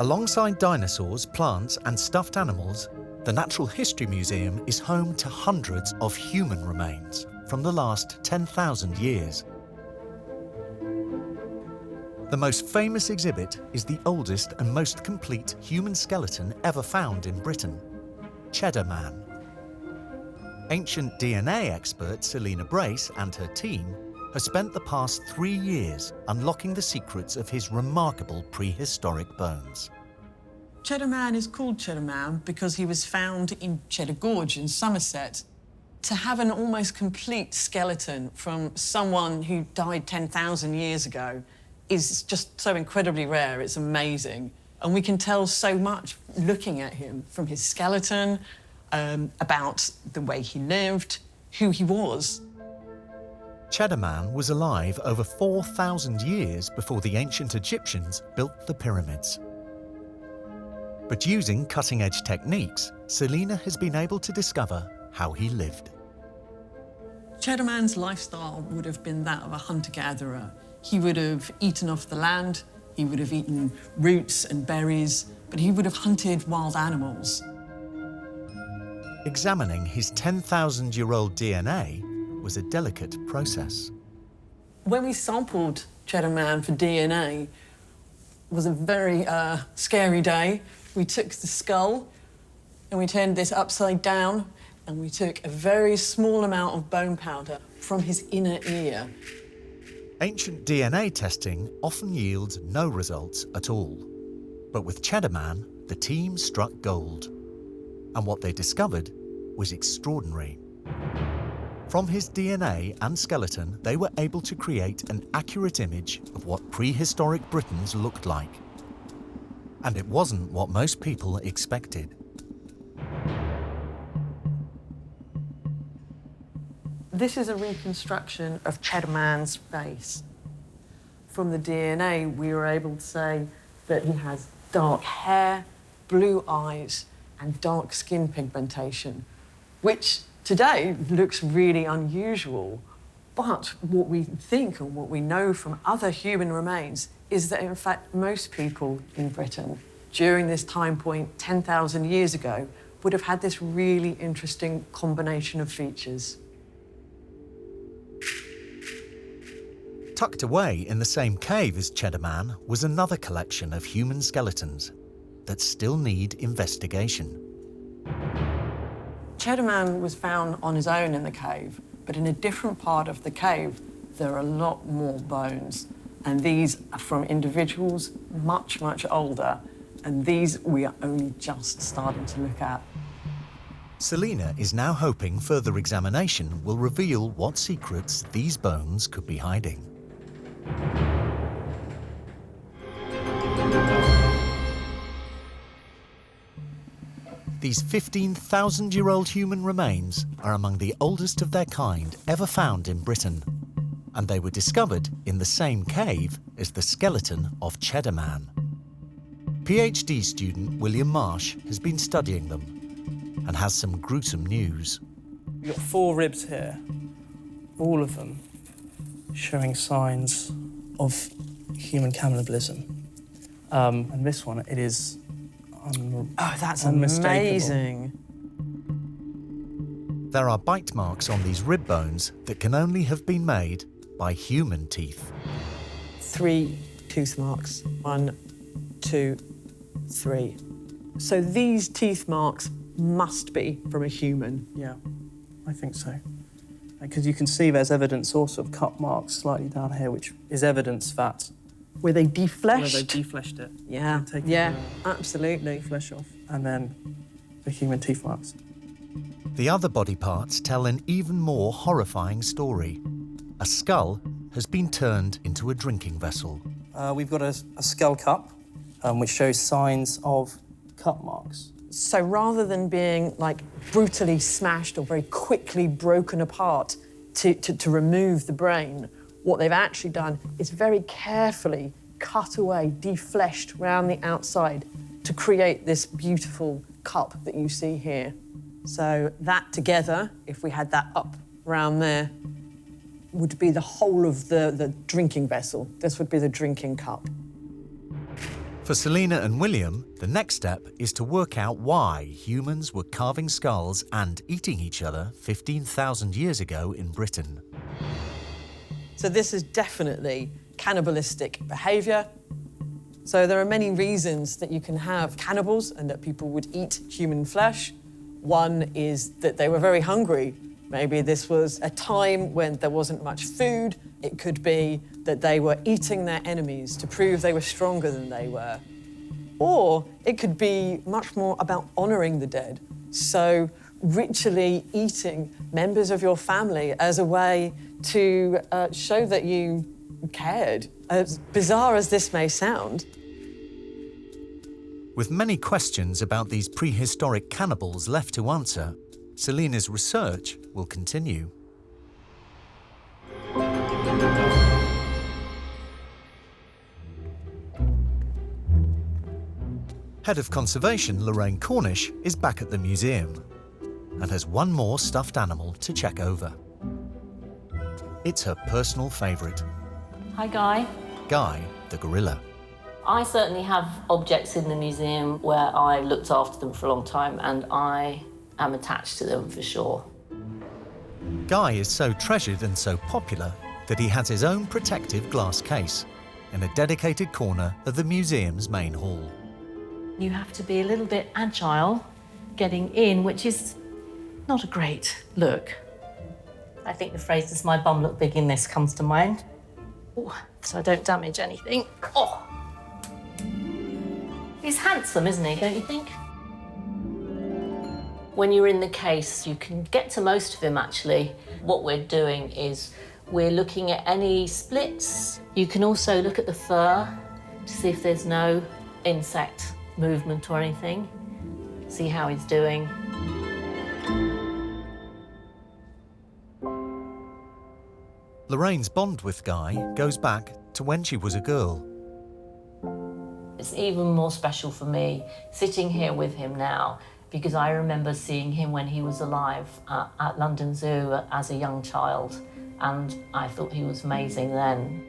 Alongside dinosaurs, plants and stuffed animals, the Natural History Museum is home to hundreds of human remains from the last 10,000 years. The most famous exhibit is the oldest and most complete human skeleton ever found in Britain, Cheddar Man. Ancient DNA expert Selina Brace and her team have spent the past 3 years unlocking the secrets of his remarkable prehistoric bones. Cheddar Man is called Cheddar Man because he was found in Cheddar Gorge in Somerset. To have an almost complete skeleton from someone who died 10,000 years ago is just so incredibly rare, it's amazing. And we can tell so much looking at him, from his skeleton, about the way he lived, who he was. Cheddar Man was alive over 4,000 years before the ancient Egyptians built the pyramids. But using cutting-edge techniques, Selina has been able to discover how he lived. Cheddar Man's lifestyle would have been that of a hunter-gatherer. He would have eaten off the land, he would have eaten roots and berries, but he would have hunted wild animals. Examining his 10,000-year-old DNA was a delicate process. When we sampled Cheddar Man for DNA, it was a very scary day. We took the skull and we turned this upside down and we took a very small amount of bone powder from his inner ear. Ancient DNA testing often yields no results at all. But with Cheddar Man, the team struck gold. And what they discovered was extraordinary. From his DNA and skeleton, they were able to create an accurate image of what prehistoric Britons looked like. And it wasn't what most people expected. This is a reconstruction of Cheddar Man's face. From the DNA, we were able to say that he has dark hair, blue eyes, and dark skin pigmentation, which today looks really unusual. But what we think and what we know from other human remains is that, in fact, most people in Britain during this time point, 10,000 years ago, would have had this really interesting combination of features. Tucked away in the same cave as Cheddar Man was another collection of human skeletons that still need investigation. Cheddar Man was found on his own in the cave, but in a different part of the cave, there are a lot more bones. And these are from individuals much, much older. And these we are only just starting to look at. Selina is now hoping further examination will reveal what secrets these bones could be hiding. These 15,000-year-old human remains are among the oldest of their kind ever found in Britain, and they were discovered in the same cave as the skeleton of Cheddar Man. PhD student William Marsh has been studying them and has some gruesome news. We've got 4 ribs here, all of them showing signs of human cannibalism. And this one, it is Oh, that's unmistakable. amazing. There are bite marks on these rib bones that can only have been made by human teeth. 3 tooth marks. 1, 2, 3. So these teeth marks must be from a human. Yeah, I think so. Because you can see there's evidence also of cut marks slightly down here, which is evidence that... Were they defleshed? Where they defleshed it. Yeah, Taking yeah, the absolutely. flesh off, and then the human teeth marks. The other body parts tell an even more horrifying story. A skull has been turned into a drinking vessel. We've got a skull cup, which shows signs of cut marks. So rather than being like brutally smashed or very quickly broken apart to remove the brain, what they've actually done is very carefully cut away, defleshed around the outside to create this beautiful cup that you see here. So that together, if we had that up around there, would be the whole of the drinking vessel. This would be the drinking cup. For Selina and William, the next step is to work out why humans were carving skulls and eating each other 15,000 years ago in Britain. So this is definitely cannibalistic behaviour. So there are many reasons that you can have cannibals and that people would eat human flesh. One is that they were very hungry. Maybe this was a time when there wasn't much food. It could be that they were eating their enemies to prove they were stronger than they were. Or it could be much more about honouring the dead. So ritually eating members of your family as a way to show that you cared. As bizarre as this may sound. With many questions about these prehistoric cannibals left to answer, Selina's research will continue. Head of Conservation Lorraine Cornish is back at the museum and has one more stuffed animal to check over. It's her personal favourite. Hi, Guy. Guy, the gorilla. I certainly have objects in the museum where I looked after them for a long time, and I am attached to them for sure. Guy is so treasured and so popular that he has his own protective glass case in a dedicated corner of the museum's main hall. You have to be a little bit agile getting in, which is not a great look. I think the phrase, "does my bum look big in this?" comes to mind. Ooh, so I don't damage anything. Oh! He's handsome, isn't he, don't you think? When you're in the case, you can get to most of him, actually. What we're doing is we're looking at any splits. You can also look at the fur to see if there's no insect movement or anything. See how he's doing. Lorraine's bond with Guy goes back to when she was a girl. It's even more special for me sitting here with him now, because I remember seeing him when he was alive at London Zoo as a young child, and I thought he was amazing then.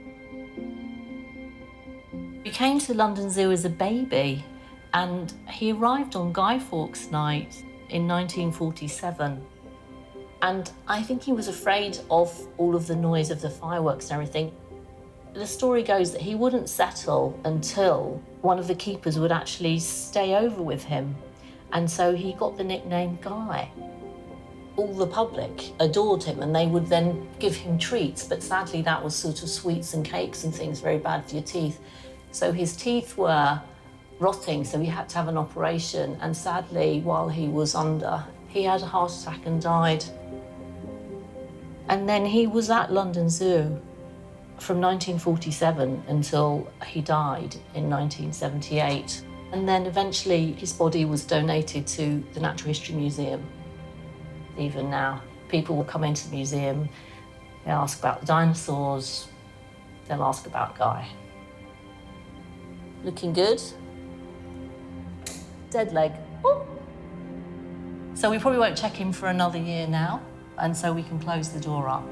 He came to London Zoo as a baby, and he arrived on Guy Fawkes Night in 1947. And I think he was afraid of all of the noise of the fireworks and everything. The story goes that he wouldn't settle until one of the keepers would actually stay over with him. And so he got the nickname Guy. All the public adored him, and they would then give him treats, but sadly that was sort of sweets and cakes and things, very bad for your teeth. So his teeth were rotting, so he had to have an operation, and sadly, while he was under, he had a heart attack and died. And then he was at London Zoo from 1947 until he died in 1978. And then eventually his body was donated to the Natural History Museum. Even now, people will come into the museum, they'll ask about the dinosaurs, they'll ask about Guy. Looking good. Dead leg. Ooh. So we probably won't check him for another year now, and so we can close the door up.